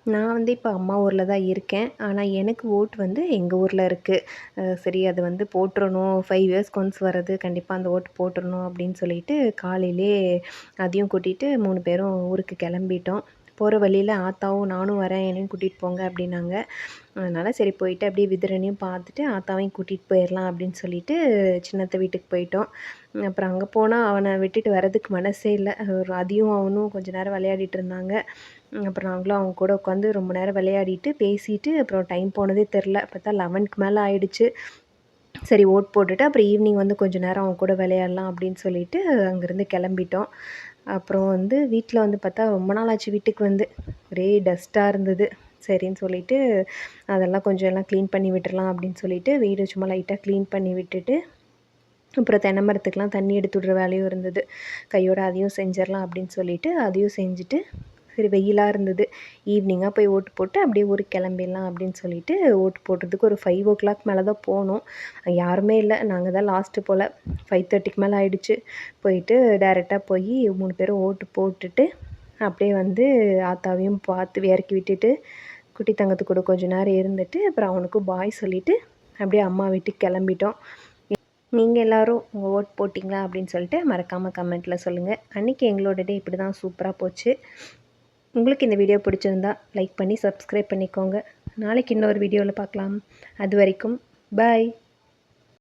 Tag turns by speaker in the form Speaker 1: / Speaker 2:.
Speaker 1: நான் வந்து இப்போ அம்மா ஊரில் தான் இருக்கேன். ஆனா எனக்கு ஓட் வந்து எங்க ஊர்ல இருக்கு. சரி அது வந்து போட்டுறணும் 5 இயர்ஸ்க்கு ஒன்ஸ் வர்றது கண்டிப்பா அந்த ஓட்டு போட்டுறணும் அப்படின்னு சொல்லிட்டு காலையிலேயே அதையும் கூட்டிட்டு 3 பேரும் ஊருக்கு கிளம்பிட்டோம். போற வழியில ஆத்தாவும் நானும் வரேன் என்னையும் கூட்டிட்டு போங்க அப்படின்னாங்க. அதனால சரி போயிட்டு அப்படியே விதுரனையும் பார்த்துட்டு ஆத்தாவையும் கூட்டிட்டு போயிரலாம் அப்படின்னு சொல்லிட்டு சின்னத்த வீட்டுக்கு போயிட்டோம். அப்புறம் அங்க போனா அவன விட்டுட்டு வரதுக்கு மனசே இல்ல. அதியும் அவனும் கொஞ்ச நேரம் விளையாடிட்டு இருந்தாங்க. அப்புறம் நாங்களும் அவங்க கூட உட்காந்து ரொம்ப நேரம் விளையாடிட்டு, பேசிட்டு அப்புறம் டைம் போனதே தெரில. பார்த்தா 11க்கு மேல ஆயிடுச்சு. சரி ஓட் போட்டுட்டு அப்புறம் ஈவினிங் வந்து கொஞ்ச நேரம் அவங்க கூட விளையாடலாம் அப்படின்னு சொல்லிட்டு அங்கேருந்து கிளம்பிட்டோம். அப்புறம் வந்து வீட்ல வந்து பார்த்தா ரொம்ப நாள் ஆச்சு வீட்டுக்கு வந்து. ஒரே டஸ்ட்டா இருந்தது. சரின்னு சொல்லிட்டு அதெல்லாம் கொஞ்சம் எல்லாம் க்ளீன் பண்ணி விட்டுறலாம் அப்படின்னு சொல்லிட்டு வீடு சும்மா லைட்டா க்ளீன் பண்ணி விட்டுட்டு, அப்புறம் தென்னை மரத்துக்குலாம் தண்ணி எடுத்து விடுற வேலையும் இருந்தது. கையோட அதையும் செஞ்சிரலாம் அப்படின்னு சொல்லிட்டு அதையும் செஞ்சுட்டு சரி வெயிலா இருந்தது. ஈவினிங்கா போய் ஓட்டு போட்டு அப்படியே ஊருக்கு கிளம்பிடலாம் அப்படின்னு சொல்லிட்டு, ஓட்டு போடுறதுக்கு ஒரு 5:00 மேல தான் போனோம். யாருமே இல்ல. நாங்க தான் லாஸ்ட்டு போல. 5:30க்கு மேல ஆயிடுச்சு. போயிட்டு டைரக்ட்டா போயி 3 பேரும் ஓட்டு போட்டுட்டு, அப்படியே வந்து ஆத்தாவையும் பார்த்து இறக்கி விட்டுட்டு, குட்டி தங்கத்து கூட கொஞ்ச நேரம் இருந்துட்டு, அப்புறம் அவனுக்கும் பாய் சொல்லிட்டு, அப்படியே அம்மா வீட்டுக்கு கிளம்பிட்டோம். நீங்க எல்லாரும் ஓட் போட்டீங்களா? அப்படின்னு சொல்லிட்டு மறக்காம கமெண்ட்ல சொல்லுங்க. அன்னைக்கு எங்களோட டே இப்படி தான் சூப்பரா போச்சு. உங்களுக்கு இந்த வீடியோ பிடிச்சிருந்தா லைக் பண்ணி சப்ஸ்கிரைப் பண்ணிக்கோங்க. நாளைக்கு இன்னொரு வீடியோவில் பார்க்கலாம். அது வரைக்கும் பாய்.